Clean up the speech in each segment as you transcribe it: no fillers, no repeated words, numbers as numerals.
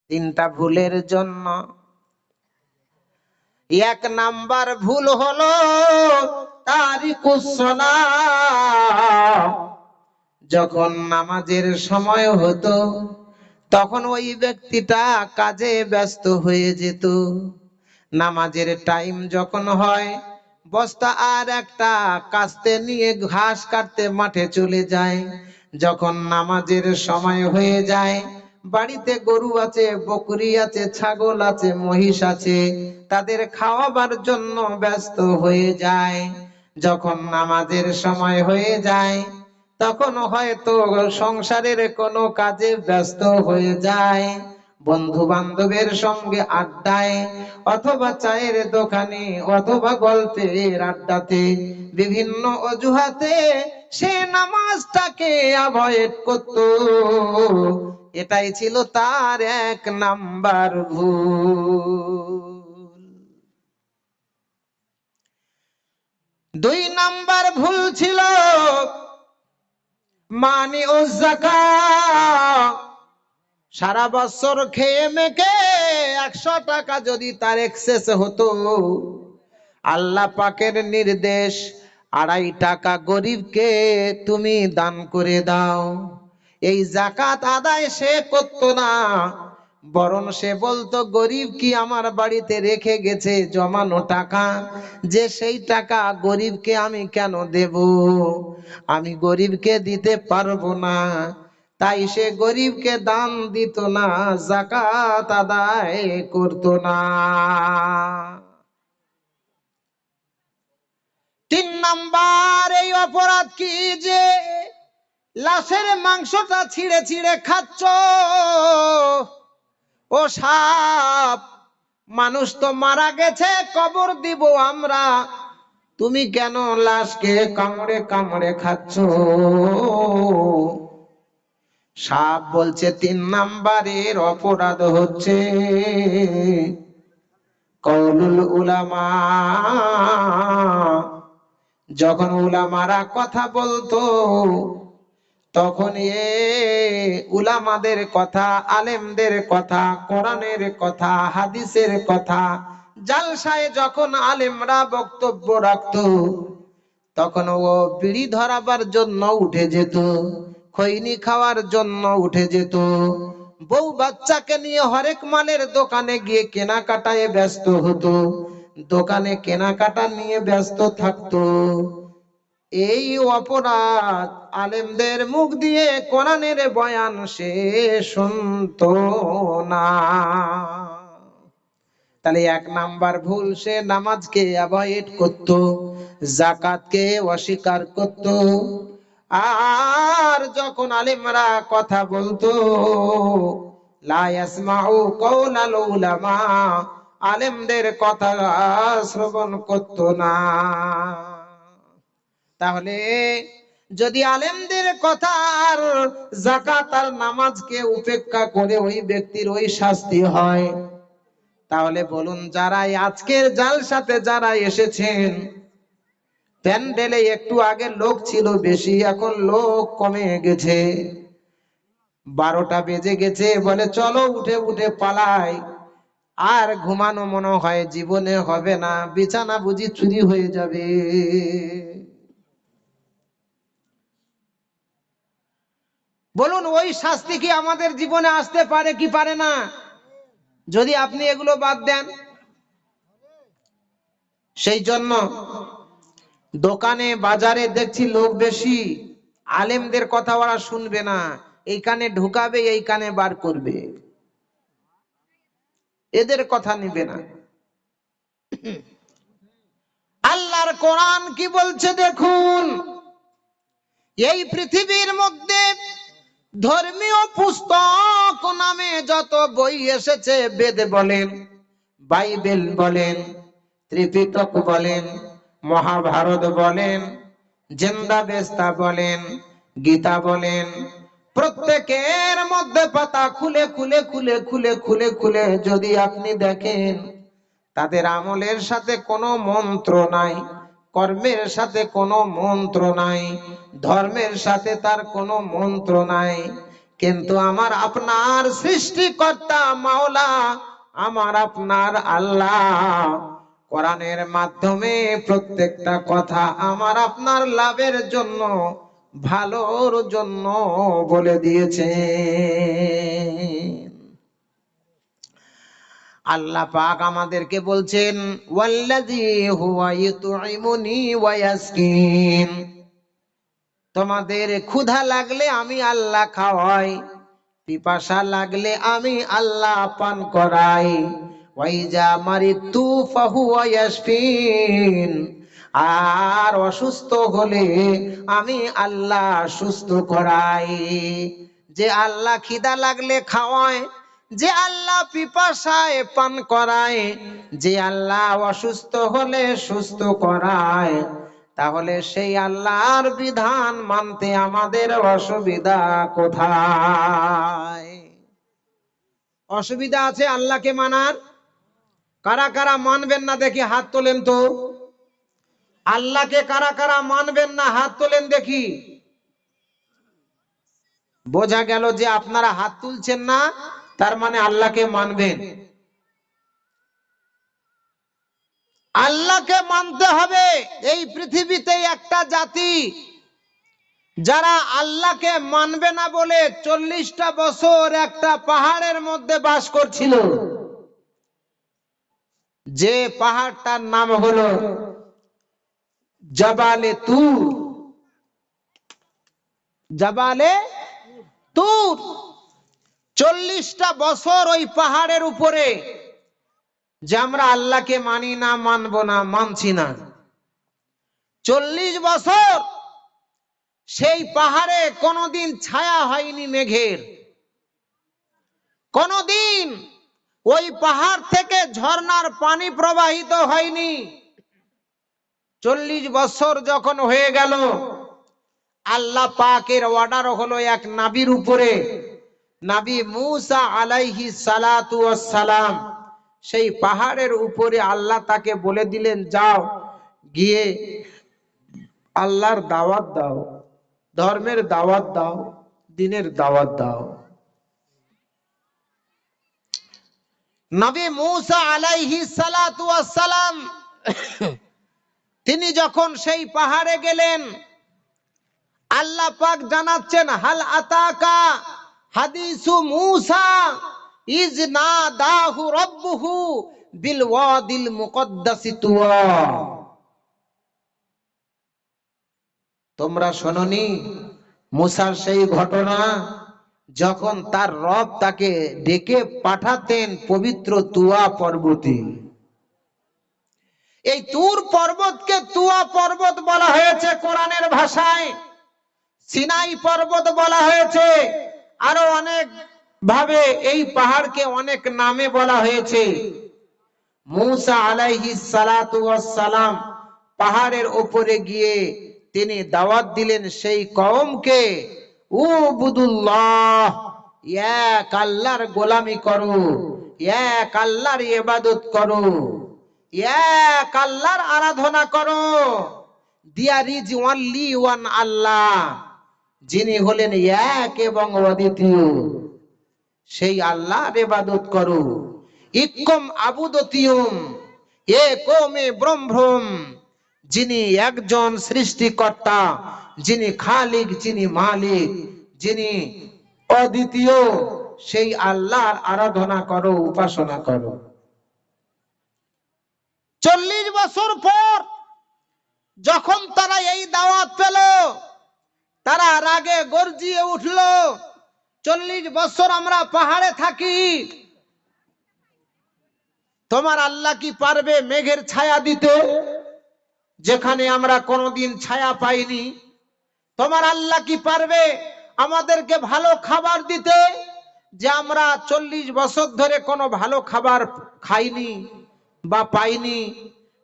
তিনটা ভুলের জন্য। এক নাম্বার ভুল হলো তারিকুস সালাহ। যখন নামাজের সময় হতো তখন ওই ব্যক্তিটা কাজে ব্যস্ত হয়ে যেত। নামাজের টাইম যখন হয় বস্তা আর একটা কাস্তে নিয়ে ঘাস কাটতে মাঠে চলে যায়। যখন নামাজের সময় হয়ে যায়, বাড়িতে গরু আছে, বকরি আছে, ছাগল আছে, মহিষ আছে, তাদের খাওয়াবার জন্য ব্যস্ত হয়ে যায়। যখন নামাজের সময় হয়ে যায় তখন হয়তো সংসারের কোনো কাজে ব্যস্ত হয়ে যায়, বন্ধু বান্ধবের সঙ্গে আড্ডায়, অথবা চায়ের দোকানে, অথবা গল্পের আড্ডাতে, বিভিন্ন অজুহাতে সে নামাজটাকে অ্যাভয়েড করত। এটাই ছিল তার এক নাম্বার ভুল। দুই নাম্বার ভুল ছিল মানি ও যাকাত। সারা বছর খেয়ে মেখে 100 টাকা যদি তার এক্সেস হতো, আল্লাহ পাকের নির্দেশ 2.5 টাকা গরিবকে তুমি দান করে দাও। এই যাকাত আদায় সে করতো না, বরং সে বলতো গরিব কি আমার বাড়িতে রেখে গেছে জমানো টাকা, যে সেই টাকা গরিবকে আমি কেন দেব, আমি গরিবকে দিতে পারবো না। তাই সে গরিবকে দান দিত না, যাকাত আদায় করতো না। 3 নাম্বার এই অপরাধ কি, যে লাশের মাংসটা ছিঁড়ে ছিঁড়ে খাচ্ছ। ও সাপ, মানুষ তো মারা গেছে, কবর দিব আমরা, তুমি কেন লাশকে কামড়ে কামড়ে খাচ্ছ? সাপ বলছে 3 নাম্বারের অপরাধ হচ্ছে কওলুল উলামা। যখন উলামারা কথা বলতো তখন উলামাদের কথা, আলেমদের কথা, কোরআনের কথা, হাদিসের কথা, জালসায় যখন আলেমরা বক্তব্য রাখতো তখন ও বিড়ি ধরাবার জন্য উঠে যেত, খৈনি খাওয়ার জন্য উঠে যেত, বউ বাচ্চাকে নিয়ে হরেক মালের দোকানে গিয়ে কেনাকাটায় ব্যস্ত হতো, দোকানে কেনাকাটা নিয়ে ব্যস্ত থাকতো। এই অপরাধ আলেমদের মুখ দিয়ে কোরআনের বয়ান সে শুনতো না। তাহলে 1 নাম্বার ভুল, সে নামাজকে অ্যাভয়েড করত, যাকাতকে অস্বীকার করত। আর যখন আলেমরা কথা বলতো লা ইয়াসমাউ কাওলাল উলামা, আলেমদের কথা শ্রবণ করত না। তাহলে যদি আলেমদের কথা আর যাকাত আর নামাজকে উপেক্ষা করে ওই ব্যক্তির ওই শাস্তি হয়, তাহলে বলুন যারা আজকের জালসাতে যারা এসেছেন, প্যান্ডেলে একটু আগে লোক ছিল বেশি, এখন লোক কমে গেছে, 12টা বেজে গেছে, বলে চলো উঠে উঠে পালাই, আর ঘুমানো মনে হয় জীবনে হবে না, বিছানা বুঝি চুরি হয়ে যাবে। বলুন ওই শাস্তি কি আমাদের জীবনে আসতে পারে কি পারে না, যদি আপনি এগুলো বাদ দেন? সেই জন্য দোকানে বাজারে দেখছি লোক বেশি, আলেমদের কথা ওরা শুনবে না, এই কানে ঢুকাবে এই কানে বার করবে, এদের কথা নিবে না। আল্লাহর কোরআন কি বলছে দেখুন, এই পৃথিবীর মধ্যে ধর্মীয় পুস্তক নামে যত বই এসেছে, বেদ বলেন, বাইবেল বলেন, ত্রিপিটক বলেন, মহাভারত বলেন, জিন্দাবেস্তা বলেন, গীতা বলেন, প্রত্যেকের মধ্যে পাতা খুলে খুলে খুলে খুলে খুলে খুলে যদি আপনি দেখেন, তাদের আমলের সাথে কোনো মন্ত্র নাই, কর্মের সাথে কোনো মন্ত্র নাই, ধর্মের সাথে তার কোনো মন্ত্র নাই, কিন্তু আমার আপনার সৃষ্টিকর্তা মাওলা, আমার আপনার আল্লাহ কোরআনের মাধ্যমে প্রত্যেকটা কথা আমার আপনার লাভের জন্য, ভালোর জন্য বলে দিয়েছে। আল্লাহ পাক আমাদেরকে বলছেন, ওয়াল্লাযী হুয়া ইউতঈমুনি ওয়া ইয়াসকিন, তোমাদের ক্ষুধা লাগলে আমি আল্লাহ খাওয়াই, পিপাসা লাগলে আমি আল্লাহ পান করাই, ওয়াইজা মারিতু ফাহুয়া ইয়াশফিন, আর অসুস্থ হলে আমি আল্লাহ সুস্থ করাই। যে আল্লাহ খিদা লাগলে খাওয়ায়, যে আল্লাহ পিপাসায় পান করায়, যে আল্লাহ অসুস্থ হলে সুস্থ করায়, তাহলে সেই আল্লাহর বিধান মানতে আমাদের অসুবিধা কোথায়? অসুবিধা আছে আল্লাহকে মানার? কারা কারা মানবেন না দেখি হাত তোলেন তো। আল্লাহকে কারা কারা মানবেন না হাত তোলেন দেখি। বোঝা গেল যে আপনারা হাত তুলছেন না, তার মানে আল্লাহকে মানবেন। আল্লাহকে মানতে হবে। এই পৃথিবীতে একটা জাতি যারা আল্লাহকে মানবে না বলে 40টা বছর একটা পাহাড়ের মধ্যে বাস করছিল, যে পাহাড়টার নাম হলো জাবালে তুর। জাবালে তুর 40টা বছর ওই পাহাড়ের উপরে, যে আমরা আল্লাহকে মানি না, মানবো না, মানছি না। 40 বছর সেই পাহাড়ে কোনোদিন ছায়া হয়নি মেঘের, কোনোদিন ওই পাহাড় থেকে ঝর্ণার পানি প্রবাহিত হয়নি। 40 বছর যখন হয়ে গেল, আল্লাহ পাকের অর্ডার হলো এক নবীর উপরে, নবী মুসা আলাইহিস সালাতু ওয়াস সালাম। সেই পাহাড়ের উপরে আল্লাহ তাকে বলে দিলেন, যাও গিয়ে আল্লাহর দাওয়াত দাও, ধর্মের দাওয়াত দাও, দ্বীনের দাওয়াত দাও। নবী মুসা আলাইহিস সালাতু ওয়াস সালাম তিনি যখন সেই পাহাড়ে গেলেন, আল্লাহ পাক জানাচ্ছেন, হাল আতাকা হাদিসু মুসা ইজ নাদাহু রাব্বুহু বিল ওয়াদিল মুকদ্দাসি তুয়া। তোমরা শোনোনি মুসার সেই ঘটনা, যখন তার রব তাকে ডেকে পাঠাতেন পবিত্র তুয়া পর্বতে। এই তুর পর্বতকে তুয়া পর্বত বলা হয়েছে কোরআনের ভাষায়, সিনাই পর্বত বলা হয়েছে, আরো অনেক ভাবে এই পাহাড়কে অনেক নামে বলা হয়েছে। মুসা আলাইহিস সালাতু ওয়াস সালাম পাহাড়ের উপরে গিয়ে তিনি দাওয়াত দিলেন সেই কওমকে, উবুদুল্লাহ, এক আল্লাহর গোলামি করো, এক আল্লাহর ইবাদত করো, এক আল্লাহর আরাধনা করো। দেয়ার ইজ ওনলি ওয়ান আল্লাহ, যিনি হলেন এক এবং অদ্বিতীয়, সেই আল্লাহর ইবাদত করো। ইক্কুম আবুদতিয়ুম একমে ব্রহ্মম, যিনি একজন সৃষ্টিকর্তা, যিনি খালিক, যিনি মালিক, যিনি অদ্বিতীয়, সেই আল্লাহর আরাধনা করো, উপাসনা করো। 40 বছর পর যখন তারা এই দাওয়াত পেল, তারা রাগে গর্জিয়ে উঠল। 40 বছর আমরা পাহাড়ে থাকি, তোমার আল্লাহ কি পারবে মেঘের ছায়া দিতে, যেখানে আমরা কোনোদিন ছায়া পাইনি? তোমার আল্লাহ কি পারবে আমাদেরকে ভালো খাবার দিতে, যে আমরা 40 বছর ধরে কোনো ভালো খাবার খাইনি বা পাইনি?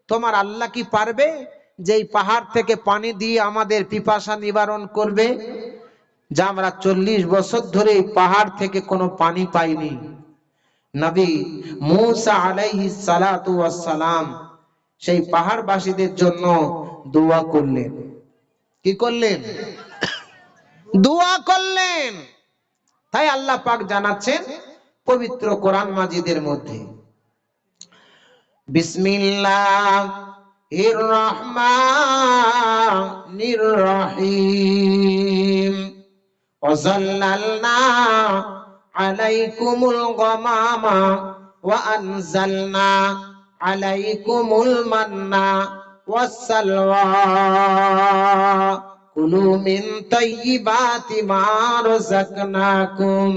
তোমার আল্লাহ কি পারবে যে এই পাহাড় থেকে পানি দিয়ে আমাদের পিপাসা নিবারণ করবে, যা আমরা 40 বছর ধরে এই পাহাড় থেকে কোনো পানি পাইনি? নবী মুসা আলাইহিস সালাতু ওয়াস সালাম সেই পাহাড়বাসীদের জন্য দোয়া করলেন। কি করলেন? দোয়া করলেন। তাই আল্লাহ পাক জানাচ্ছেন পবিত্র কোরআন মাজিদের মধ্যে, বিসমিল্লাহির রহমানির রহিম, ওয়াযাল্লালনা আলাইকুমুল গামামা ওয়া আনজালনা আলাইকুমুল মান্না ওয়াসসালওয়া কুলু মিন তাইয়্যিবাতি মা রাযাকনাকুম।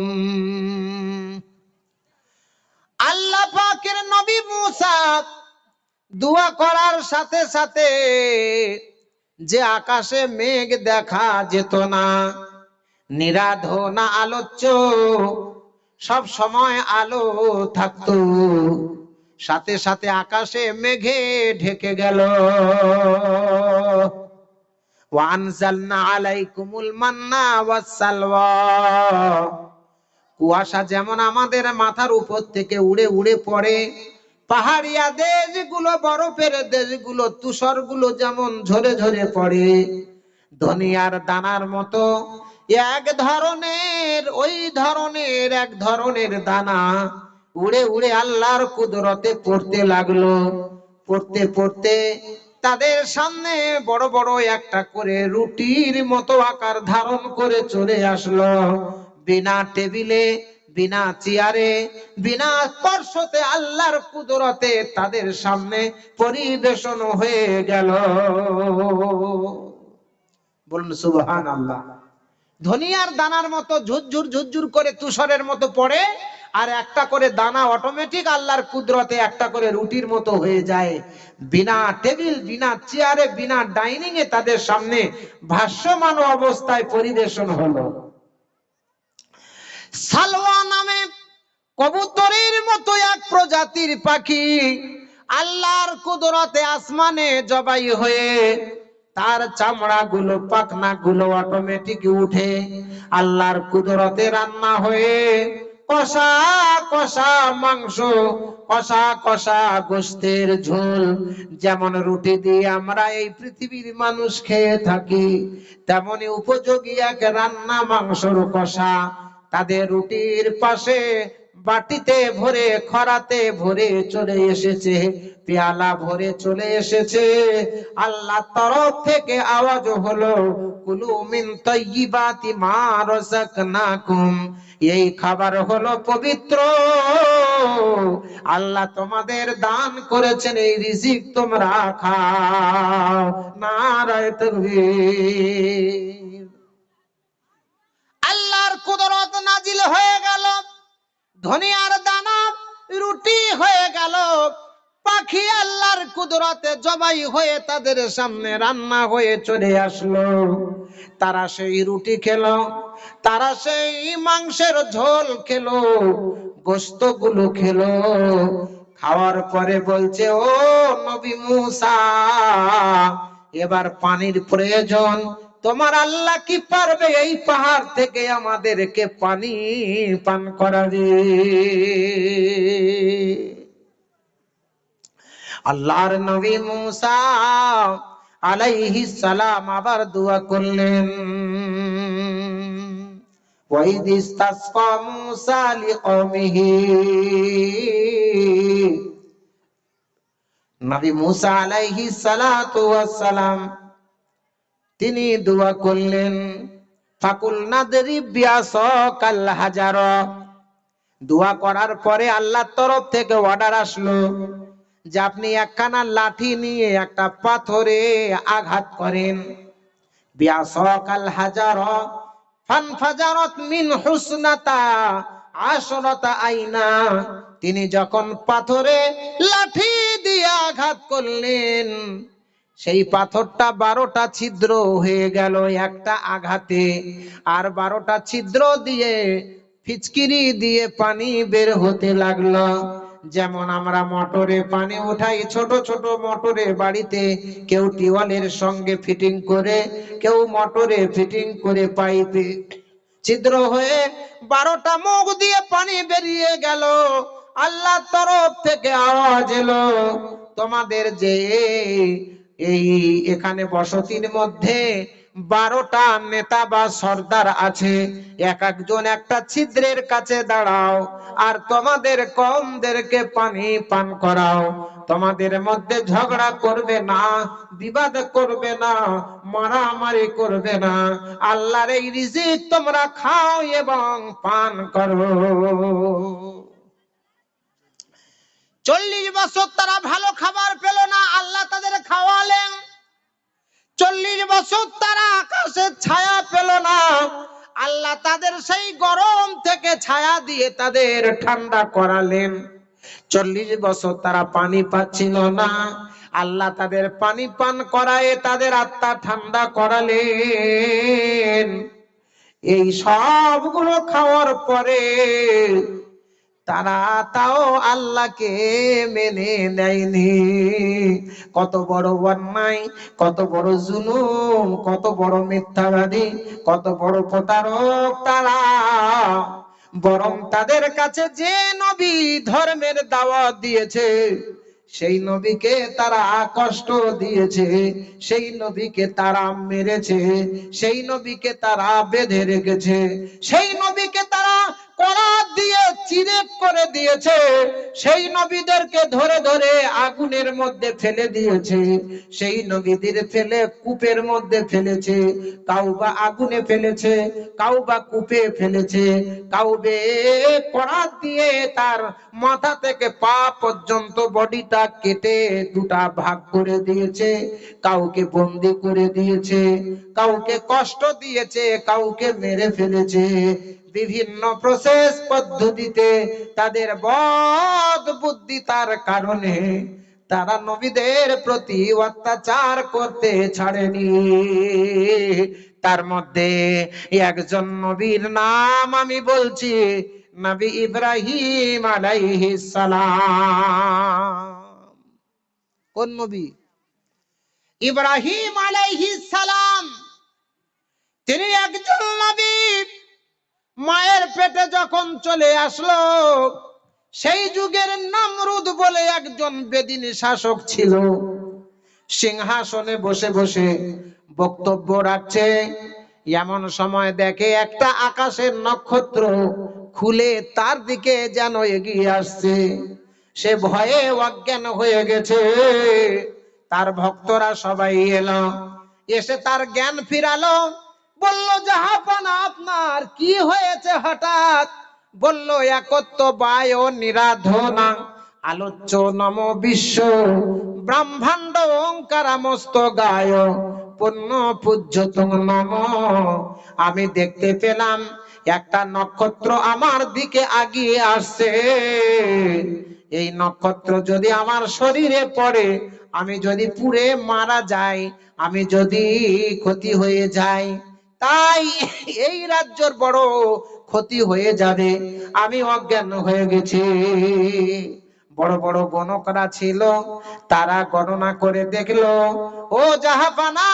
আল্লাহ পাকের নবী মুসা দোয়া করার সাথে সাথে যে আকাশে মেঘ দেখা যেত না, নিরাধনা আলোচ্য, সব সময় আলো থাকতো, সাথে সাথে আকাশে মেঘে ঢেকে গেল। ওয়া আনজালনা আলাইকুমুল মান্না ওয়াসসালওয়া, কুয়াশা যেমন আমাদের মাথার উপর থেকে উড়ে উড়ে পড়ে, পাহাড়িয়া দেশগুলো, বরফের দেশগুলো, তুষারগুলো যেমন ঝরে ঝরে পড়ে, ধনিয়ার দানার মতো এক ধরনের দানা উড়ে উড়ে আল্লাহর কুদরতে পড়তে লাগলো। পড়তে পড়তে তাদের সামনে বড় বড় একটা করে রুটির মতো আকার ধারণ করে চলে আসলো। বিনা টেবিলে, বিনা চেয়ারে, বিনা স্পর্শতে আল্লাহর কুদরতে তাদের সামনে পরিবেশন হয়ে গেল। বলুন সুবহানাল্লাহ। ধনিয়ার দানার মতো ঝুরঝুর ঝুরঝুর করে তুষারের মতো পড়ে, আর একটা করে দানা অটোমেটিক আল্লাহর কুদরতে একটা করে রুটির মতো হয়ে যায়। বিনা টেবিল, বিনা চেয়ারে, বিনা ডাইনিং এ তাদের সামনে ভাসমান অবস্থায় পরিবেশন হলো। সালওয়া নামে কবুতরের মতো এক প্রজাতির পাখি আল্লাহর কুদরতে আসমানে জবাই হয়ে তার চামড়া গুলো, পাখনা গুলো অটোমেটিক উঠে আল্লাহর কুদরতে রান্না হয়ে কষা কষা মাংস, কষা কষা গোশতের ঝোল, যেমন রুটি দিয়ে আমরা এই পৃথিবীর মানুষ খেয়ে থাকি, তেমনি উপযোগী এক রান্না মাংসর কষা তাদের রুটির পাশে বাটিতে ভরে, খরাতে ভরে চলে এসেছে, পেয়ালা ভরে চলে এসেছে। আল্লাহ তরফ থেকে আওয়াজ হলো, কুলু মিন তাইয়্যিবাতি মা রাযাকনাকুম, এই খাবার হলো পবিত্র, আল্লাহ তোমাদের দান করেছেন, এই রিজিক তোমরা খাও। নারায়ে তাকবীর। আল্লাহর কুদরত নাজিল হয়ে গেল, ধনিয়ার দানা রুটি হয়ে গেল, পাখি আল্লাহর কুদরতে জবাই হয়ে তাদের সামনে রান্না হয়ে চলে আসলো। তারা সেই রুটি খেলো, তারা সেই মাংসের ঝোল খেলো, গোশত গুলো খেলো। খাওয়ার পরে বলছে, ও নবী মুসা, এবার পানির প্রয়োজন, তোমার আল্লাহ কি পারবে এই পাহাড় থেকে আমাদেরকে পানি পান করাবে? আল্লাহর নবী মুসা আলাইহিস সালাম আবার দোয়া করলেন, ওয়াইদ ইসতাসকা মুসা লিকওমিহি, নবী মুসা আলাইহিস সালাতু ওয়াস সালাম তিনি দোয়া করলেন, ফাকুল নাদরি বিয়াসাকাল হাজার। দোয়া করার পরে আল্লাহর তরফ থেকে অর্ডার আসলো যে আপনি একখানা লাঠি নিয়ে একটা পাথরে আঘাত করেন। বিয়াসাকাল হাজার ফানফাজারাত মিন হুসনাতা আশরাতা আইনা, তিনি যখন পাথরে লাঠি দিয়ে আঘাত করলেন, সেই পাথরটা 12টা ছিদ্র হয়ে গেল একটা আঘাতে, আর 12টা ছিদ্র দিয়ে ফিচকিরি দিয়ে পানি বের হতে লাগলো। যেমন আমরা মোটরে পানি উঠাই, ছোট ছোট মোটরে বাড়িতে, কেউ টিউবওয়েলের সঙ্গে ফিটিং করে, কেউ মোটরে ফিটিং করে, পাইপে ছিদ্র হয়ে 12টা মুখ দিয়ে পানি বেরিয়ে গেল। আল্লাহর তরফ থেকে আওয়াজ এলো, তোমাদের যে এই এখানে বসতির মধ্যে 12টা নেতা বা সর্দার আছে, এক একজন একটা ছিদ্রের কাছে দাঁড়াও আর তোমাদের কমদেরকে পানি পান করাও। তোমাদের মধ্যে ঝগড়া করবে না, বিবাদ করবে না, মারামারি করবে না। আল্লাহর এই রিজিক তোমরা খাও এবং পান করো। 40 বছর তারা ভালো খাবার পেল না, আল্লাহ তাদের খাওয়ালেন। 40 বছর তারা আকাশের ছায়া পেল না, আল্লাহ তাদের সেই গরম থেকে ছায়া দিয়ে তাদের ঠান্ডা করালেন। 40 বছর তারা পানি পাচ্ছিল না, আল্লাহ তাদের পানি পান করায় তাদের আত্মা ঠান্ডা করালেন। এই সবগুলো খাওয়ার পরে তারা তাও আল্লাহকে মেনে নেয়নি। কত বড় অন্যায়, কত বড় জুলুম, কত বড় মিথ্যাবাদী, কত বড় প্রতারক তারা। বরং তাদের কাছে যে নবী ধর্মের দাওয়াত দিয়েছে সেই নবীকে তারা কষ্ট দিয়েছে, সেই নবীকে তারা মেরেছে, সেই নবীকে তারা বেঁধে রেখেছে, সেই নবীকে তারা করাত দিয়ে চিরেট করে দিয়েছে, সেই নবীদেরকে ধরে ধরে আগুনের মধ্যে ফেলে দিয়েছে, সেই নবীদের ফেলে কূপের মধ্যে ফেলেছে। কাউবা আগুনে ফেলেছে, কাউবা কূপে ফেলেছে, কাউবে করাত দিয়ে তার মাথা থেকে পা পর্যন্ত বডিটা কেটে দুটা ভাগ করে দিয়েছে, কাউকে বন্দি করে দিয়েছে, কাউকে কষ্ট দিয়েছে, কাউকে মেরে ফেলেছে। বিভিন্ন প্রসেস পদ্ধতিতে তাদের বদ বুদ্ধিতার কারণে তারা নবীদের প্রতি অত্যাচার করতে ছাড়েনি। তার মধ্যে একজন নবীর নাম আমি বলছি, নবী ইব্রাহিম আলাইহিস সালাম। কোন নবী? ইব্রাহিম আলাইহিস সালাম। তিনি একজন নবী। মায়ের পেটে যখন চলে আসলো, সেই যুগের নমরুদ বলে একজন বেদিনী শাসক ছিল, সিংহাসনে বসে বসে বক্তব্য রাখছে। এমন সময় দেখে একটা আকাশের নক্ষত্র খুলে তার দিকে যেন এগিয়ে আসছে। সে ভয়ে অজ্ঞান হয়ে গেছে। তার ভক্তরা সবাই এলো, এসে তার জ্ঞান ফিরালো। বলল, জাহাপানা আপনার কি হয়েছে হঠাৎ? বলল, একত্ব বায় নিরাধনা আলোচ্য নম বিশ্ব ব্রহ্মাণ্ড ওঙ্কারামস্ত গায় পুণ্য পূজ্যতং নম। আমি দেখতে পেলাম একটা নক্ষত্র আমার দিকে আগিয়ে আসছে। এই নক্ষত্র যদি আমার শরীরে পড়ে, আমি যদি পুড়ে মারা যাই, আমি যদি ক্ষতি হয়ে যাই, তাই এই রাজ্যের বড় ক্ষতি হয়ে যাবে, আমি অজ্ঞান হয়ে গেছি। বড় বড় গণকরা ছিল, তারা গণনা করে দেখলো, ও জাহাপানা,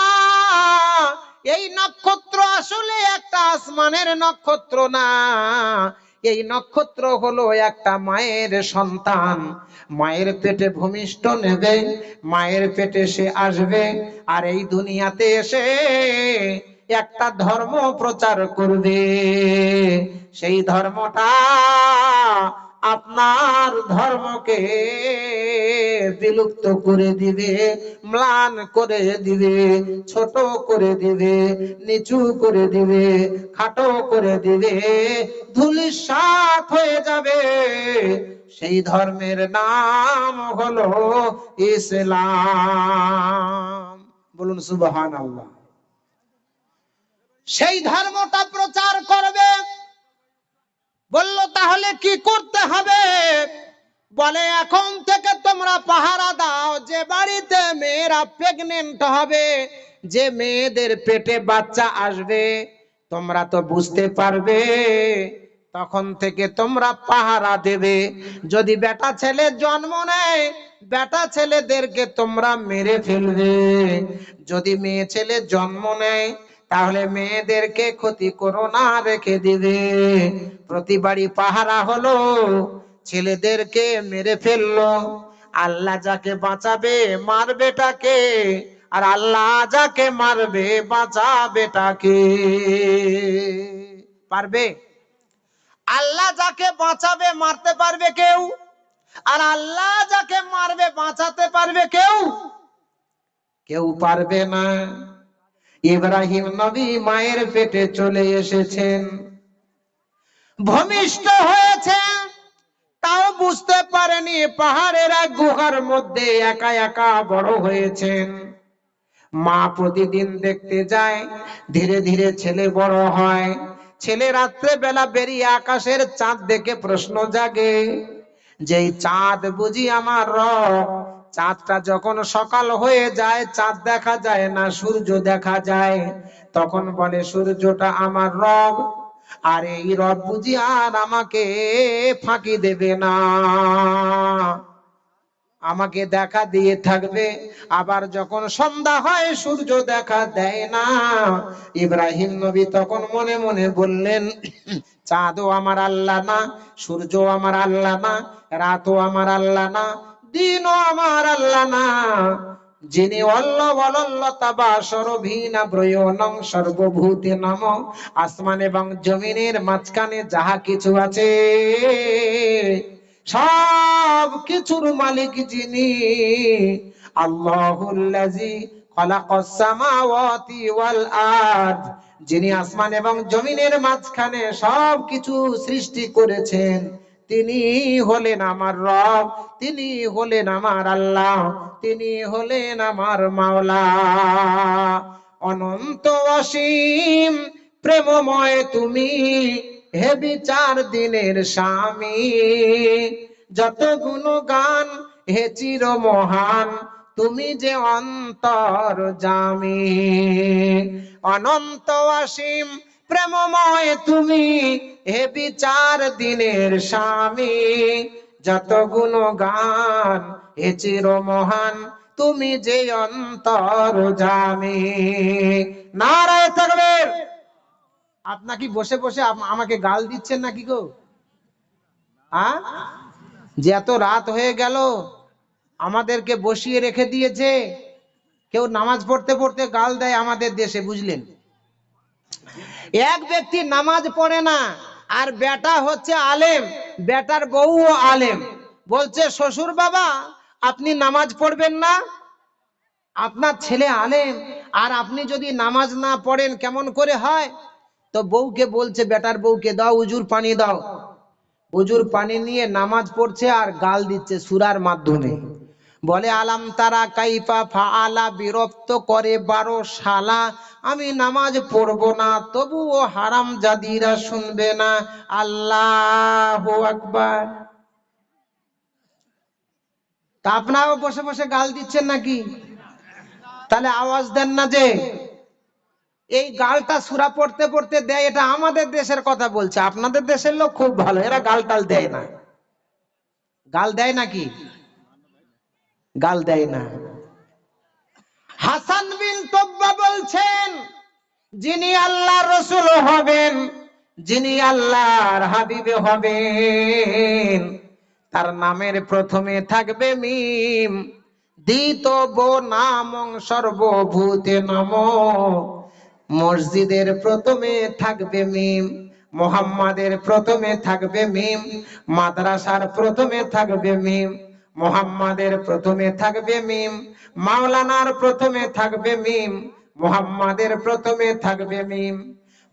এই নক্ষত্র আসলে একটা আসমানের নক্ষত্র না, এই নক্ষত্র হলো একটা মায়ের সন্তান। মায়ের পেটে ভূমিষ্ঠ নেবে, মায়ের পেটে সে আসবে, আর এই দুনিয়াতে এসে একটা ধর্ম প্রচার করবে। সেই ধর্মটা আপনার ধর্মকে বিলুপ্ত করে দিবে, ম্লান করে দিবে, ছোট করে দিবে, নিচু করে দিবে, খাটো করে দিবে, ধূলিসাৎ হয়ে যাবে। সেই ধর্মের নাম হলো ইসলাম। বলুন সুবহানাল্লাহ। সেই ধর্মটা প্রচার করবে। বলল, তাহলে কি করতে হবে? বলে, এখন থেকে তোমরা পাহারা দাও, যে বাড়িতে মেয়েরা প্রেগনেন্ট হবে, যে মেয়েদের পেটে বাচ্চা আসবে, তোমরা তো বুঝতে পারবে, তখন থেকে তোমরা পাহারা দেবে। যদি বেটা ছেলে জন্ম নেয়, বেটা ছেলেদেরকে তোমরা মেরে ফেলবে। যদি মেয়ে ছেলে জন্ম নেয়, তাহলে মেয়েদেরকে ক্ষতি করো না, রেখে দিবে। প্রতি বাড়ি পাহারা হলো, ছেলেদেরকে মেরে ফেললো। আল্লাহ যাকে বাঁচাবে মারবেটাকে, আর আল্লাহ যাকে মারবে বাঁচাবে তাকে। পারবে? আল্লাহ যাকে বাঁচাবে মারতে পারবে কেউ? আর আল্লাহ যাকে মারবে বাঁচাতে পারবে কেউ? কেউ পারবে না। ইব্রাহিম নবী মায়ের পেটে চলে এসেছেন, ভূমিষ্ঠ হয়েছেন, তাও বুঝতে পারেনি পাহাড়ের এক গুহার মধ্যে একা একা বড় হয়েছেন। মা প্রতিদিন দেখতে যায়, ধীরে ধীরে ছেলে বড় হয়। ছেলে রাত্রে বেলা বেরিয়ে আকাশের চাঁদ দেখে প্রশ্ন জাগে, যেই চাঁদ বুঝি আমার রব? চাঁদটা যখন সকাল হয়ে যায় চাঁদ দেখা যায় না, সূর্য দেখা যায়। তখন বলে সূর্যটা আমার রব, আর এই রব বুঝি আর আমাকে ফাঁকি দেবে না, আমাকে দেখা দিয়ে থাকবে। আবার যখন সন্ধ্যা হয় সূর্য দেখা দেয় না। ইব্রাহিম নবী তখন মনে মনে বললেন, চাঁদও আমার আল্লাহ না, সূর্য আমার আল্লাহ না, রাতও আমার আল্লাহ না, দিনও আমার আল্লাহ না, যিনি সর্বভূতে নম, আসমান এবং জমিনের মাঝখানে যাহা কিছু আছে সব কিছুর মালিক যিনি, আল্লাহুল্লাযী খালাকাস সামাওয়াতি ওয়াল আরদ, যিনি আসমান এবং জমিনের মাঝখানে সব কিছু সৃষ্টি করেছেন, তিনি হলেন আমার রব, তিনি হলেন আমার আল্লাহ, তিনি হলেন আমার মাওলা। অনন্ত অসীম প্রেমময় তুমি, হে বিচার দিনের স্বামী, যত গুণগান হে চির মহান, তুমি যে অন্তর্যামী। অনন্ত অসীম প্রেমময় তুমি, হে বিচার দিনের স্বামী, যত গুণগান হে চির মহান, তুমি যে অন্তর্যামী। নারায়ে তাকবীর। আপনি কি বসে বসে আমাকে গাল দিচ্ছেন নাকি গো? যে এত রাত হয়ে গেল আমাদেরকে বসিয়ে রেখে দিয়েছে, কেউ নামাজ পড়তে পড়তে গাল দেয় আমাদের দেশে, বুঝলেন? এক ব্যক্তি নামাজ পড়ে না, আর বেটা হচ্ছে আলেম, বেটার বউও আলেম, বলছে শ্বশুর বাবা আপনি নামাজ পড়বেন না, আপনার ছেলে আলেম আর আপনি যদি নামাজ না পড়েন কেমন করে হয়? তো বউকে বলছে, বেটার বউকে, দাও উজুর পানি দাও। উজুর পানি নিয়ে নামাজ পড়ছে আর গাল দিচ্ছে সূরার মাধ্যমে। বলে আলাম তারা কাইফা ফাআলা, বিরক্ত করে 12 শালা, আমি নামাজ পড়বো না, তবুও হারাম জাদিরা শুনবে না। আল্লাহু আকবার। তা আপনারাও বসে বসে গাল দিচ্ছেন নাকি? তাহলে আওয়াজ দেন না যে এই গালটা সূরা পড়তে পড়তে দেয়, এটা আমাদের দেশের কথা বলছে। আপনাদের দেশের লোক খুব ভালো, এরা গাল টাল দেয় না। গাল দেয় নাকি? গাল দেয় না। হাসান বিন তব্বা বলছেন, যিনি আল্লাহর রাসূল হবেন, যিনি আল্লাহর হাবিব হবেন, তার নামের প্রথমে থাকবে মিম, দ্বিতব নামং সর্বভূতে নম। মসজিদের প্রথমে থাকবে মিম, মুহাম্মাদের প্রথমে থাকবে মিম, মাদ্রাসার প্রথমে থাকবে মিম, মুহাম্মাদের প্রথমে থাকবে মিম, মাওলানার প্রথমে থাকবে মিম, মুহাম্মাদের প্রথমে থাকবে মিম,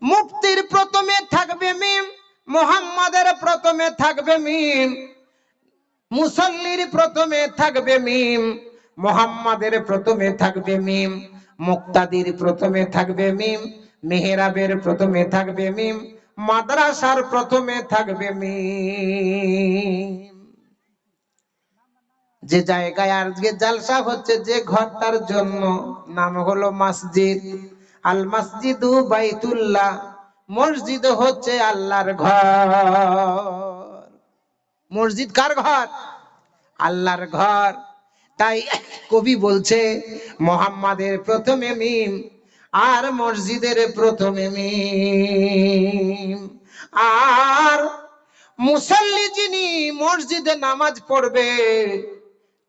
মুফতির প্রথমে থাকবে মিম, মুহাম্মাদের প্রথমে থাকবে মিম, মুসল্লির প্রথমে থাকবে মিম, মুহাম্মাদের প্রথমে থাকবে মিম, মুক্তাদির প্রথমে থাকবে মিম, মেহরাবের প্রথমে থাকবে মিম, মাদ্রাসার প্রথমে থাকবে মিম। যে জায়গায় আজকে জালসা হচ্ছে, যে ঘরটার জন্য, নাম হলো মসজিদ। আল মসজিদু বাইতুল্লাহ, মসজিদ হচ্ছে আল্লাহর ঘর। মসজিদ কার ঘর? আল্লাহর ঘর। তাই কবি বলছে, মুহাম্মাদের প্রথমে মিম আর মসজিদের প্রথমে মিম। আর মুসল্লি যিনি মসজিদে নামাজ পড়বে,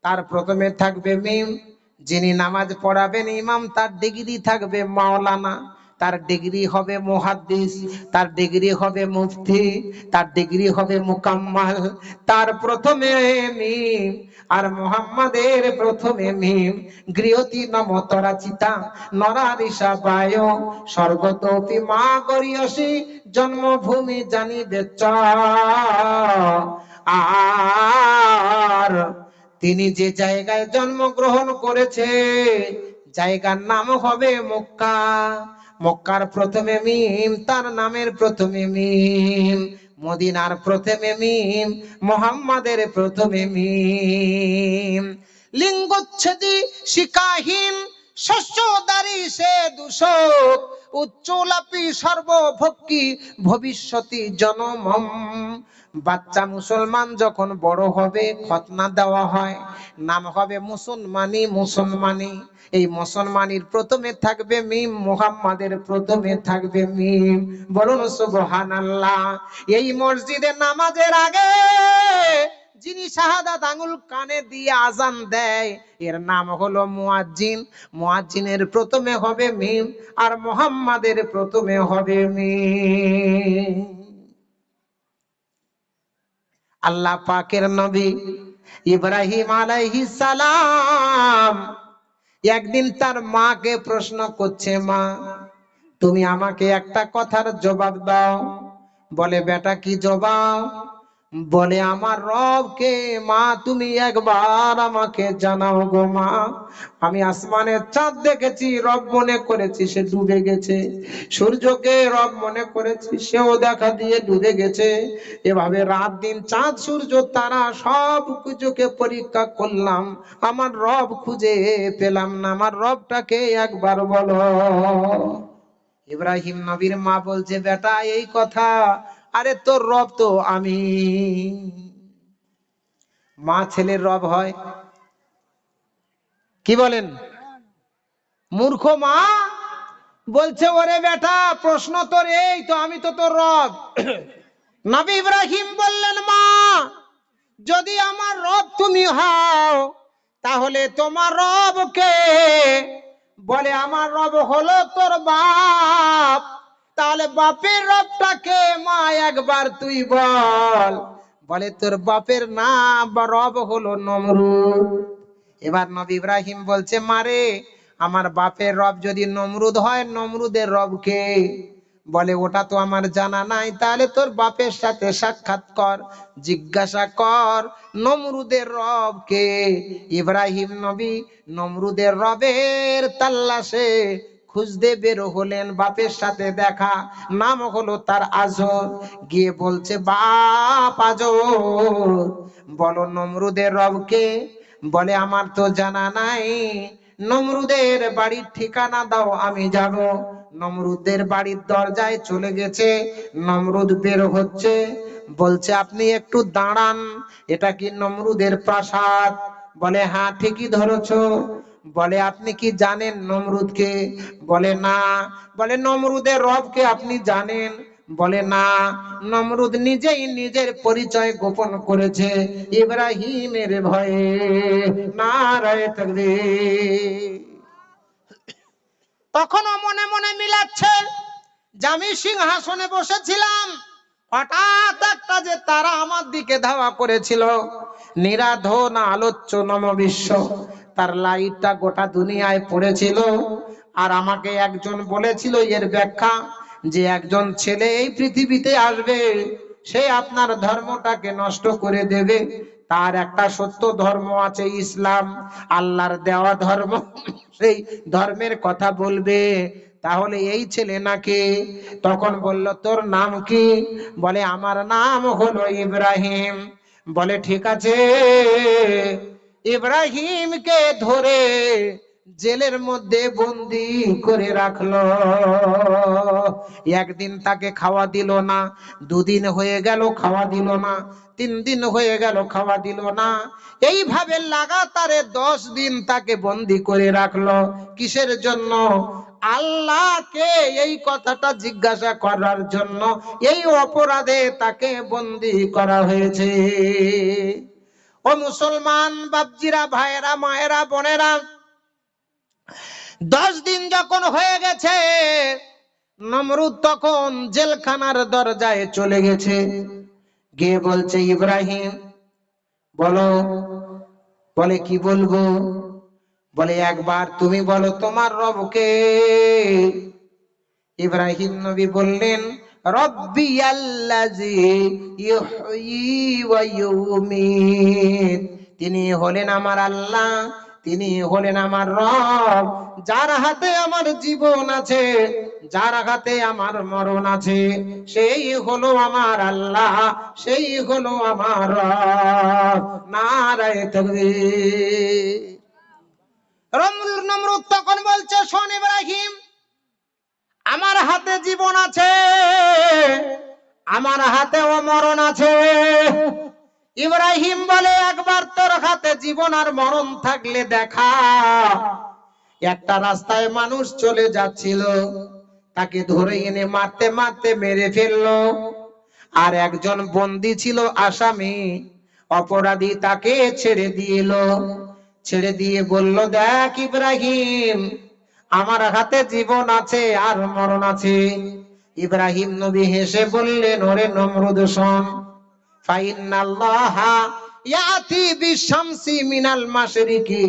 তার প্রথমে থাকবে মিম, যিনি নামাজ পড়াবেন ইমাম, তার ডিগ্রি থাকবে মাওলানা, তার ডিগ্রি হবে মুহাদ্দিস, তার ডিগ্রি হবে মুফতি, তার ডিগ্রি হবে মুকাম্মাল। তার প্রথমে মিম আর মুহাম্মাদের প্রথমে মিম। গৃহতি নমতরা চিতা নরারিষা বায় স্বর্গতপি মা গরিয়সী জন্মভূমি জানিবে চ। আর তিনি যে জায়গায় জন্মগ্রহণ করেছে জায়গার নাম হবে মক্কা। মক্কার প্রথমে মিম, তার নামের প্রথমে মিম। মদিনার প্রথমে মিম, মুহাম্মাদের প্রথমে মিম। লিঙ্গচ্ছেদী শিকাহীন শস্যদারি সে দূষক উচ্চলাপি সর্বভক্ষী ভবিষ্যতি জনমম। বাচ্চা মুসলমান যখন বড় হবে খতনা দেওয়া হয়, নাম হবে মুসলমানি। মুসলমানি, এই মুসলমানির প্রথমে থাকবে মিম, মুহাম্মাদের প্রথমে থাকবে মিম। বলুন সুবহানাল্লাহ। এই মসজিদে নামাজের আগে যিনি শাহাদাত আঙ্গুল কানে দিয়ে আজান দেয় এর নাম হলো মুয়াজ্জিন। মুয়াজ্জিনের প্রথমে হবে মিম আর মুহাম্মাদের প্রথমে হবে মিম। আল্লাহ পাকের নবী ইব্রাহিম আলাইহিস সালাম একদিন তার মাকে প্রশ্ন করছে, মা তুমি আমাকে একটা কথার জবাব দাও। বলে বেটা কি জবাব? বলে আমার রবকে মা তুমি একবার আমাকে জানাও গো মা। আমি আসমানের চাঁদ দেখেছি, রব মনে করেছি সে ডুবে গেছে। সূর্যকে রব মনে করেছি, সেও দেখা দিয়ে ডুবে গেছে। এভাবে রাত দিন চাঁদ সূর্য তারা সব কিছুকে পরীক্ষা করলাম, আমার রব খুঁজে পেলাম না। আমার রবটাকে একবার বলো। ইব্রাহিম নবীর মা বলছে, বেটা এই কথা? আরে তোর রব তো আমি। মা ছেলের রব হয়? কি বলেন? মূর্খ মা বলছে, ওরে বেটা প্রশ্ন তোর এই তো, আমি তো তোর রব। নবী ইব্রাহিম বললেন, মা যদি আমার রব তুমি হও তাহলে তোমার রব কে? বলে আমার রব হলো তোর বাপ। তাহলে বাপের রবটাকে মা একবার তুই বল। বলে তোর বাপের নাম বা রব হলো নমরুদ। এবার নবী ইব্রাহিম বলছে, মারে আমার বাপের রব যদি নমরুদ হয়, নমরুদের রব কে? বলে ওটা তো আমার জানা নাই। তাহলে তোর বাপের সাথে সাক্ষাৎ কর, জিজ্ঞাসা কর নমরুদের রব কে। ইব্রাহিম নবী নমরুদের রবের তাল্লাশে খুঁজতে বের হলেন। বাপের সাথে দেখা, নাম হলো তার আজর। গিয়ে বলছে, বাপ আজর বলো নমরুদের রব কে? বলে আমার তো জানা নাই, নমরুদের বাড়ির ঠিকানা দাও আমি যাব। নমরুদের বাড়ির দরজায় চলে গেছে। নমরুদ বের হচ্ছে, বলছে আপনি একটু দাঁড়ান, এটা কি নমরুদের প্রাসাদ? বলে হ্যাঁ ঠিকই ধরেছো। বলে আপনি কি জানেন নমরুদকে? বলে না। বলে নমরুদের রবকে আপনি জানেন? বলে না। নমরুদ নিজেই নিজের পরিচয় গোপন করেছে ইব্রাহিমের ভয়ে। নারায়ে তাকবীর। তখনও মনে মনে মিলাচ্ছে যে আমি সিংহাসনে বসেছিলাম, হঠাৎ একটা যে তারা আমার দিকে ধাওয়া করেছিল, নিরাধন আলোচ্য নম বিশ্ব, তার লাইটটা গোটা দুনিয়ায় পড়েছিল। আর আমাকে একজন বলেছিল এর ব্যাখ্যা, যে একজন ছেলে এই পৃথিবীতে আসবে, সে আপনার ধর্মটাকে নষ্ট করে দেবে। তার একটা সত্য ধর্ম আছে ইসলাম, আল্লাহর দেওয়া ধর্ম, সেই ধর্মের কথা বলবে। তাহলে এই ছেলে নাকি? তখন বলল তোর নাম কি? বলে আমার নাম হলো ইব্রাহিম। বলে ঠিক আছে। ইব্রাহিমকে ধরে জেলের মধ্যে বন্দি করে রাখলো। একদিন তাকে খাওয়া দিল না, দুদিন হয়ে গেল খাওয়া দিল না, 3 দিন হয়ে গেল খাওয়া দিল না। এইভাবে লাগাতারে 10 দিন তাকে বন্দি করে রাখলো। কিসের জন্য? আল্লাহকে এই কথাটা জিজ্ঞাসা করার জন্য। এই অপরাধে তাকে বন্দি করা হয়েছে। ও মুসলমান বাপজিরা, ভাইয়েরা, মায়েরা, বোনেরা, 10 দিন যখন হয়ে গেছে, নমরুদ তখন জেলখানার দরজায় চলে গেছে, গিয়ে বলছে ইব্রাহিম বলো। বলে কি বলবো? বলে একবার তুমি বলো তোমার রবকে। ইব্রাহিম নবী বললেন রব্বি আল্লাযী ইউহয়ী ওয়া ইউমীত, তিনি হলেন আমার আল্লাহ, তিনি হলেন আমার রব, যার হাতে আমার জীবন আছে, যার হাতে আমার মরণ আছে, সেই হলো আমার আল্লাহ, সেই হলো আমার রব। নারায়ে তাকবীর। নমরুদ তখন বলছে শোন ইব্রাহিম, আমার হাতে জীবন আছে, আমার হাতেও মরণ আছে। ইব্রাহিম বলে একবার তোর হাতে জীবন আর মরণ থাকলে দেখা। একটা রাস্তায় মানুষ চলে যাচ্ছিল, তাকে ধরে এনে মারতে মারতে মেরে ফেললো। আর একজন বন্দী ছিল আসামি, অপরাধী, তাকে ছেড়ে দিল। ছেড়ে দিয়ে বলল দেখ ইব্রাহিম, আমার হাতে জীবন আছে আর মরণ আছে। ইব্রাহিম নবী হেসে বললেন ওরে নমরুদ শোন, ফাইন্নাল্লাহা ইয়াতি বিশামসি মিনাল মাশরিকি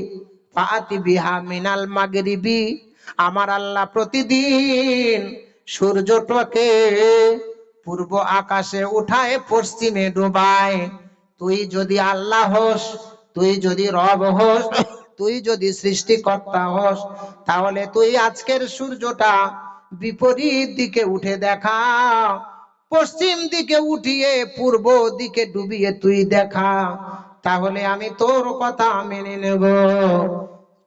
ফাআতি বিহা মিনাল মাগরিবি, আমার আল্লাহ প্রতিদিন সূর্যটাকে পূর্ব আকাশে উঠায় পশ্চিমে ডুবায়। তুই যদি আল্লাহ হোস, তুই যদি রব হোস, তুই যদি সৃষ্টিকর্তা হোস, তাহলে তুই আজকের সূর্যটা বিপরীত দিকে উঠে দেখা, পশ্চিম দিকে উঠিয়ে পূর্ব দিকে ডুবিয়ে তুই দেখা, তাহলে আমি তোর কথা মেনে নেব।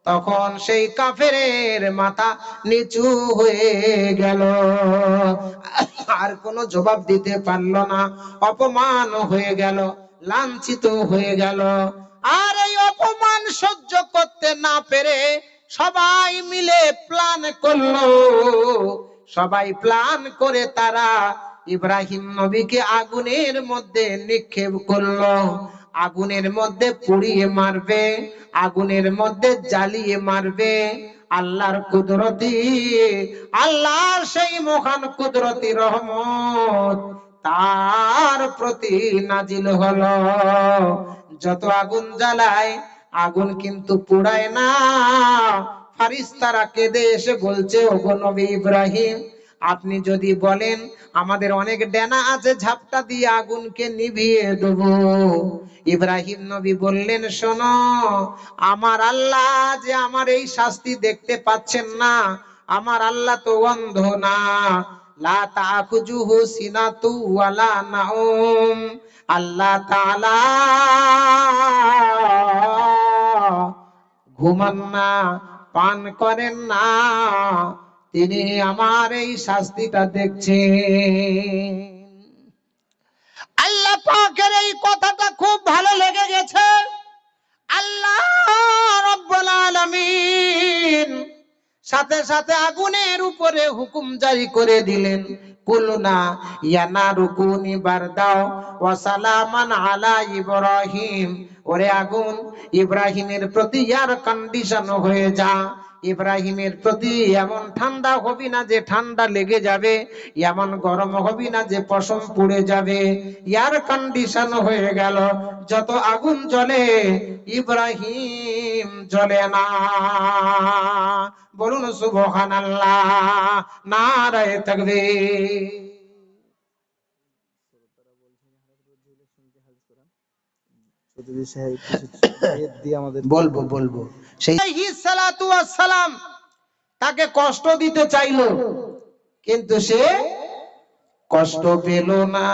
তখন সেই কাফেরের মাথা নিচু হয়ে গেল, আর কোনো জবাব দিতে পারলো না, অপমান হয়ে গেল, লাঞ্ছিত হয়ে গেল। আর এই অপমান সহ্য করতে না পেরে সবাই মিলে প্ল্যান করলো, সবাই প্ল্যান করে তারা ইব্রাহিম নবীকে আগুনের মধ্যে নিক্ষেপ করলো। আগুনের মধ্যে পুড়িয়ে মারবে, আগুনের মধ্যে জ্বালিয়ে মারবে। আল্লাহর কুদরতি, আল্লাহর সেই মহান কুদরতি রহমত তার প্রতি নাজিল হলো। যত আগুন জ্বালায়, আগুন কিন্তু পোড়ায় না। ফারিস্তারা কেঁদে এসে বলছে ওগো নবী ইব্রাহিম, আপনি যদি বলেন আমাদের অনেক ডেনা আছে, ঝাপটা দিয়ে আগুনকে নিভিয়ে দেব। ইব্রাহিম নবী বললেন শোনো, আমার আল্লাহ যে আমার এই শাস্তি দেখতে পাচ্ছেন না, আমার আল্লাহ তো অন্ধ না। লা তাখুজুহু সিনাতু ওয়ালা নাউম, আল্লাহ তাআলা ঘুমান না, পান করেন না, তিনি আমার এই শাস্তিটা দেখছেন। আল্লাহ পাকের এই কথাটা খুব ভালো লেগে গেছে। আল্লাহ রাব্বুল আলামিন সাথে সাথে আগুনের উপরে হুকুম জারি করে দিলেন, কুলনা ইয়ানারু কুনি বারদাও ওয়া সালামান আলা ইব্রাহিম, ওরে আগুন ইব্রাহিমের প্রতি এয়ার কন্ডিশন হয়ে যা। ইব্রাহিমের প্রতি এমন ঠান্ডা হবি না যে ঠান্ডা লেগে যাবে, এমন গরম হবি না যে পশম পুড়ে যাবে, এয়ার কন্ডিশন হয়ে গেল। যত আগুন জ্বলে ইব্রাহিম জ্বলে না। বলুন সুবহানাল্লাহ, নারায়ে তাকবীর। বলবো বলবো সেই সালাতু ওয়াস সালাম তাকে কষ্ট দিতে চাইলো, কিন্তু সে কষ্ট পেল না।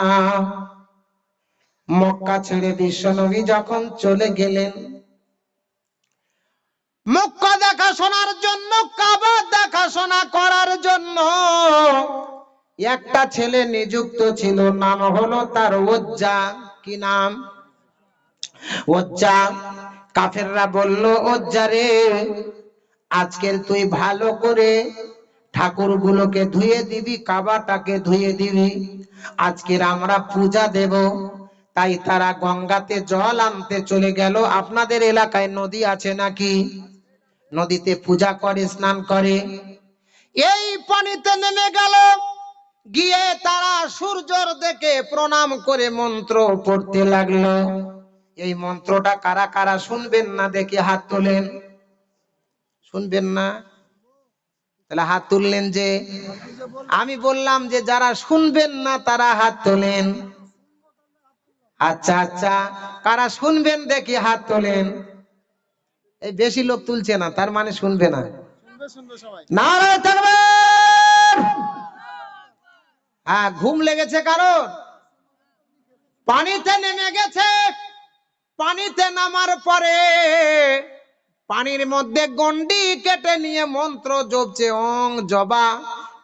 মক্কা ছেড়ে বিশ্বনবী যখন চলে গেলেন, মক্কা দেখাশোনার জন্য, কাবা দেখাশোনা করার জন্য একটা ছেলে নিযুক্ত ছিল, নাম হলো তার উজ্জা। কি নাম? উজ্জা। কাফেররা বলল উজ্জা রে, আজকের তুই ভালো করে ঠাকুরগুলোকে ধুয়ে দিবি, কাবাটাকে ধুয়ে দিবি, আজকের আমরা পূজা দেব। তাই তারা গঙ্গাতে জল আনতে চলে গেল। আপনাদের এলাকায় নদী আছে নাকি? নদীতে পূজা করে, স্নান করে। এই পানিতে নেমে গেল, গিয়ে তারা সূর্যর দিকে প্রণাম করে মন্ত্র পড়তে লাগলো। এই মন্ত্রটা কারা কারা শুনবেন না দেখি হাত তোলেন। শুনবেন না? তাহলে হাত তুললেন যে? আমি বললাম যে যারা শুনবেন না তারা হাত তোলেন। আচ্ছা আচ্ছা, কারা শুনবেন দেখি হাত তোলেন। এই বেশি লোক তুলছে না, তার মানে শুনবে না। নারায়ে তাকবীর। হ্যাঁ, ঘুম লেগেছে কারণ? পানিতে নেমে গেছে। পানিতে নামার পরে পানির মধ্যে গন্ডি কেটে নিয়ে মন্ত্র জপছে, ওং জবা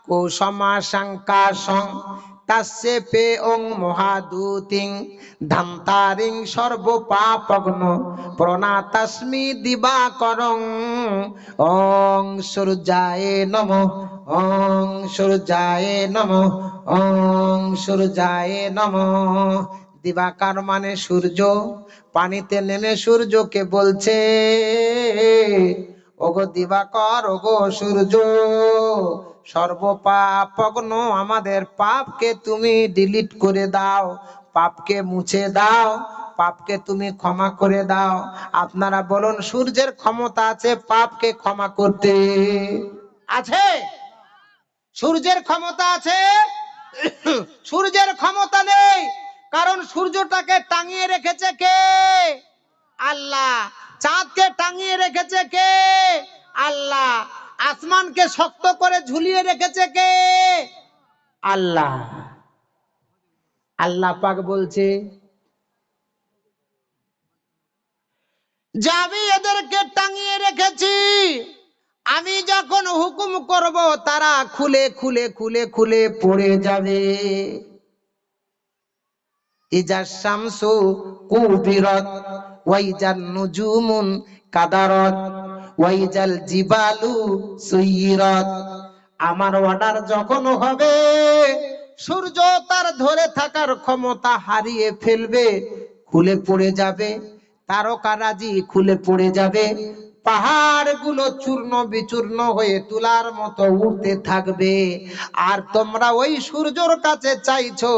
কৌসমা শঙ্কাশং তাস্যে পে ওং মহাদূতিং ধান্তারিং সর্ব পাপগ্ন প্রণাতাস্মি দিবাকরং ওং সূর্যায়ে নমঃ ওং সূর্যায়ে নমঃ ওং সূর্যায়ে নমঃ। দিবাকার মানে সূর্য। পানিতে নেমে সূর্যকে বলছে, ওগো দিবাকর, ওগো সূর্য, সর্বপাপগ্ন আমাদের পাপকে তুমি ডিলিট করে দাও, পাপকে মুছে দাও, পাপকে তুমি ক্ষমা করে দাও। আপনারা বলুন, সূর্যের ক্ষমতা আছে পাপকে ক্ষমা করতে? আছে? সূর্যের ক্ষমতা আছে? সূর্যের ক্ষমতা নেই, কারণ সূর্যটাকে টাঙিয়ে রেখেছে কে? আল্লাহ। চাঁদকে টাঙিয়ে রেখেছে কে? আল্লাহ। আসমানকে শক্ত করে ঝুলিয়ে রেখেছে কে? আল্লাহ। আল্লাহ পাক বলছে যে আমি এদেরকে টাঙিয়ে রেখেছি, আমি যখন হুকুম করব তারা খুলে খুলে খুলে খুলে পড়ে যাবে। ইজা শামসু কুবিরত ওয়াইজান নুজুমুন কাদারত ওয়াইজাল জিবালু সুইরাত। আমার অর্ডার যখন হবে, সূর্য তার ধরে থাকার ক্ষমতা হারিয়ে ফেলবে, খুলে পড়ে যাবে, তারকারাজি খুলে পড়ে যাবে, পাহাড় গুলো চূর্ণ বিচূর্ণ হয়ে তুলার মতো উঠতে থাকবে। আর তোমরা ওই সূর্যর কাছে চাইছো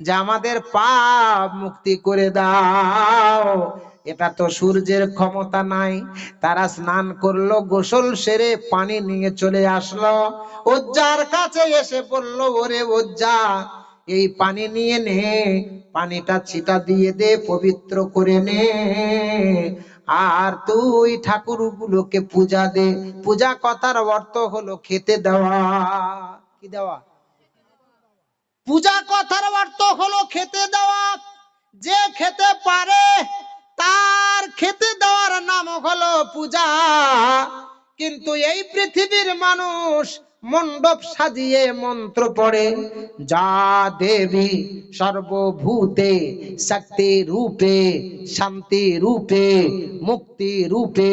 যে আমাদের পাপ মুক্তি করে দাও। এটা তো সূর্যের ক্ষমতা নাই। তারা স্নান করলো, গোসল সেরে পানি নিয়ে চলে আসলো, ওজ্জার কাছে এসে বলল, ওরে ওজ্জা, এই পানি নিয়ে নে, পানিটা ছিটা দিয়ে দে, পবিত্র করে নে, আর তুই ঠাকুরগুলোকে পূজা দে। পূজা কথার অর্থ হলো খেতে দেওয়া। কি দেওয়া? পূজা কথার অর্থ হলো খেতে দেওয়া। যে খেতে পারে তার খেতে দেওয়ার নাম হলো পূজা। কিন্তু এই পৃথিবীর মানুষ মণ্ডপ সাজিয়ে মন্ত্র পড়ে, যা দেবী সর্বভূতে শক্তি রূপে শান্তি রূপে মুক্তি রূপে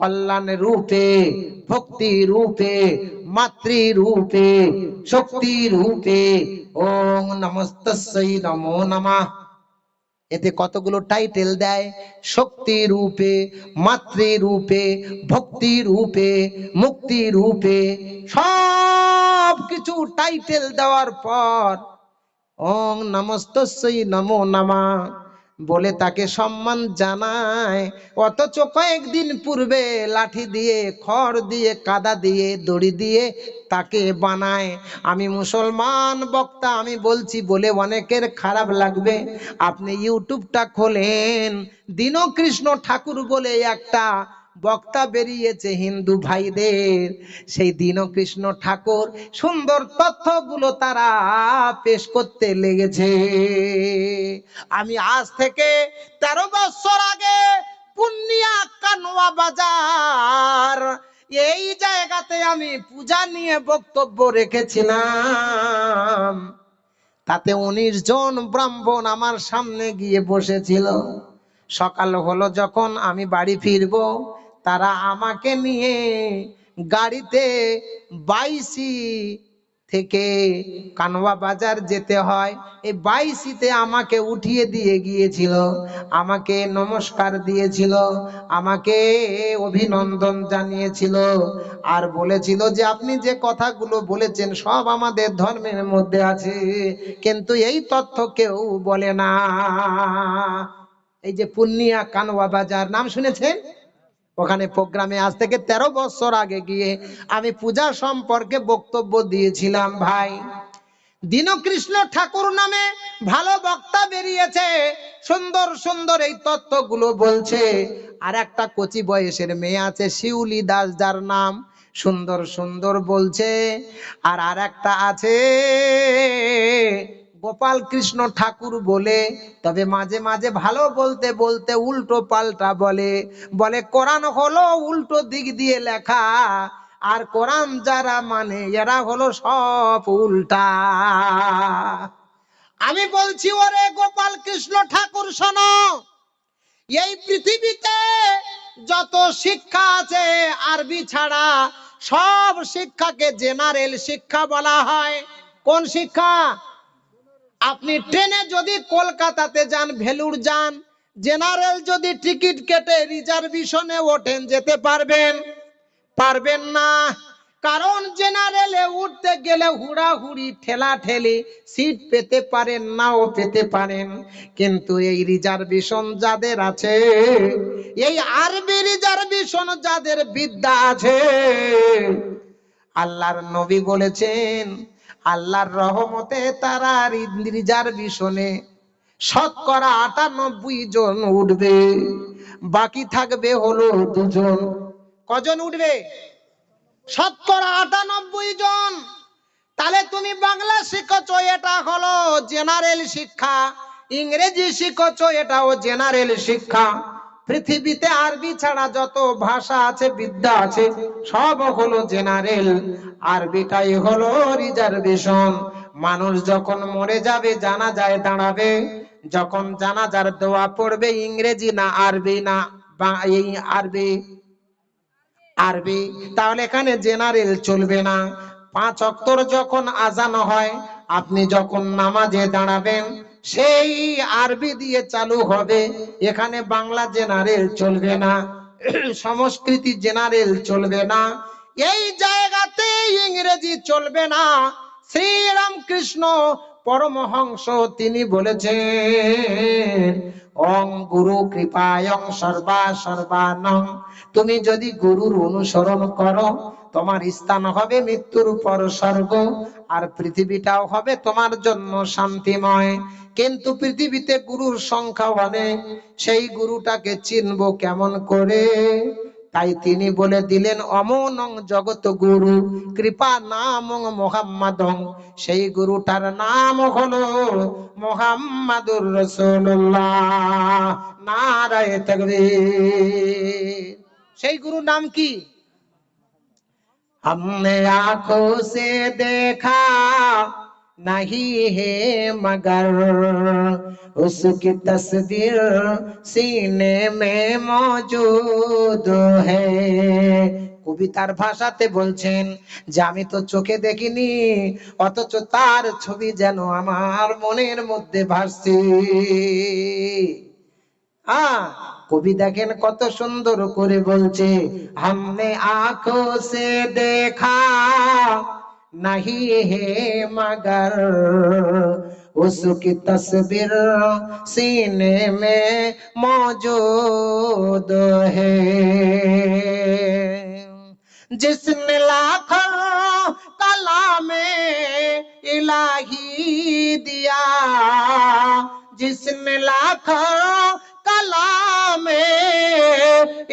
কল্যাণ রূপে ভক্তি রূপে মাতৃ রূপে শক্তি রূপে ওং নমস্তস্যৈ নমো নমঃ। এতে কতগুলো টাইটেল দেয়, শক্তি রূপে, মাতৃ রূপে, ভক্তি রূপে, মুক্তি রূপে, সব কিছু টাইটেল দেওয়ার পর ওং নমস্তস্যৈ নমো নমঃ বলে তাকে সম্মান জানায়। অথচ কয়েকদিন পূর্বে লাঠি দিয়ে, খড় দিয়ে, কাদা দিয়ে, দড়ি দিয়ে তাকে বানায়। আমি মুসলমান বক্তা, আমি বলছি বলে অনেকের খারাপ লাগবে। আপনি ইউটিউবটা খোলেন, দীনকৃষ্ণ ঠাকুর বলে একটা বক্তা বেরিয়েছে হিন্দু ভাইদের, সেই দীনকৃষ্ণ ঠাকুর সুন্দর তথ্যগুলো তারা পেশ করতে লেগেছে। আমি আজ থেকে 13 বছর আগে পুন্নিয়া কানোয়া বাজার এই জায়গাতে আমি পূজা নিয়ে বক্তব্য রেখেছিলাম। তাতে 19 জন ব্রাহ্মণ আমার সামনে গিয়ে বসেছিল। সকাল হলো, যখন আমি বাড়ি ফিরবো, তারা আমাকে নিয়ে গাড়িতে 22 থেকে কানওয়া বাজার যেতে হয়। এই বাইশিতে আমাকে উঠিয়ে দিয়ে গিয়েছিল, আমাকে নমস্কার দিয়েছিল, আমাকে অভিনন্দন জানিয়েছিল, আর বলেছিল যে আপনি যে কথাগুলো বলেছেন সব আমাদের ধর্মের মধ্যে আছে, কিন্তু এই তথ্য কেউ বলে না। এই যে পূর্ণিয়া কানওয়া বাজার নাম শুনেছেন? ওখানে প্রোগ্রামে আজ থেকে 13 বছর আগে গিয়ে আমি পূজা সম্পর্কে বক্তব্য দিয়েছিলাম। ভাই, দীনকৃষ্ণ ঠাকুর নামে ভালো বক্তা বেরিয়েছে, সুন্দর সুন্দর এই তত্ত্বগুলো বলছে। আর একটা কচি বয়সের মেয়ে আছে শিউলি দাস, যার নাম, সুন্দর সুন্দর বলছে। আর আরেকটা আছে গোপাল কৃষ্ণ ঠাকুর বলে, তবে মাঝে মাঝে ভালো বলতে বলতে উল্টো পাল্টা বলে। বলে কোরআন হলো উল্টো দিক দিয়ে লেখা, আর কোরআন যারা মানে এরা হলো সব উল্টা। আমি বলছি ওরে গোপাল কৃষ্ণ ঠাকুর, শোনো, এই পৃথিবীতে যত শিক্ষা আছে আরবি ছাড়া সব শিক্ষাকে জেনারেল শিক্ষা বলা হয়। কোন শিক্ষা? আপনি ট্রেনে যদি কলকাতাতে যান, ভেলুর যান, জেনারেল যদি টিকিট কেটে রিজার্ভেশনে ওঠেন, যেতে পারবেন? পারবেন না। কারণ জেনারেলে উঠতে গেলে হুড়াহুড়ি ঠেলা ঠেলি, সিট পেতে পারেন, নাও পেতে পারেন। কিন্তু এই রিজার্ভেশন যাদের আছে, এই আরবি রিজার্ভেশন যাদের বিদ্যা আছে, আল্লাহর নবী বলেছেন আল্লাহর রহমতে তারা রিজার্ভেশনে শতকরা 98 জন উঠবে, বাকি থাকবে হলো 2 জন। কজন উঠবে? শতকরা 98 জন। তাহলে তুমি বাংলা শিখছো, এটা হলো জেনারেল শিক্ষা, ইংরেজি শিখছো, এটাও জেনারেল শিক্ষা। পৃথিবীতে আরবি ছাড়া যত ভাষা আছে, বিদ্যা আছে, সব হলো জেনারেল, আরবিটাই হলো রিজার্ভেশন। মানুষ যখন মরে যাবে, জানাজায় দাঁড়াবে, যখন জানাজার দোয়া পড়বে, ইংরেজি না আরবি, না এই আরবি, আরবি। তাহলে এখানে জেনারেল চলবে না। 5 ওয়াক্তর যখন আজান হয়, আপনি যখন নামাজে দাঁড়াবেন, সেই আরবি দিয়ে চালু হবে, এখানে বাংলা জেনারেল চলবে না, সংস্কৃতি জেনারেল চলবে না, এই জায়গাতে ইংরেজি চলবে না। শ্রীরামকৃষ্ণ পরমহংস তিনি বলেছেন ওং গুরু কৃপায়ং সর্বা সর্বানং, তুমি যদি গুরুর অনুসরণ করো, তোমার স্থান হবে মৃত্যুর পর স্বর্গ, আর পৃথিবীটাও হবে তোমার জন্য শান্তিময়। কিন্তু পৃথিবীতে গুরুর সংখ্যা অনেক, সেই গুরুটাকে চিনবো কেমন করে? তাই তিনি বলে দিলেন অমনং জগত গুরু কৃপা নামং মুহাম্মাদং, সেই গুরুটার নাম হলো মুহাম্মাদুর রাসূলুল্লাহ। নারায়ে তাকবীর। সেই গুরুর নাম কি? हमने आंखों से देखा नहीं है मगर उसकी तस्वीर सीने में मौजूद है। কবিতার ভাষাতে বলছেন যে আমি তো চোখে দেখিনি, অথচ তার ছবি যেন আমার মনের মধ্যে ভাসছে। কবি দেখেন কত সুন্দর করে বলছে, हमने आंखों से देखा नहीं है मगर उसकी तस्वीर सीने में मौजूद है। जिसने लाखों कलामे इलाही दिया, जिसने लाखों कलामे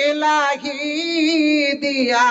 इलाही दिया।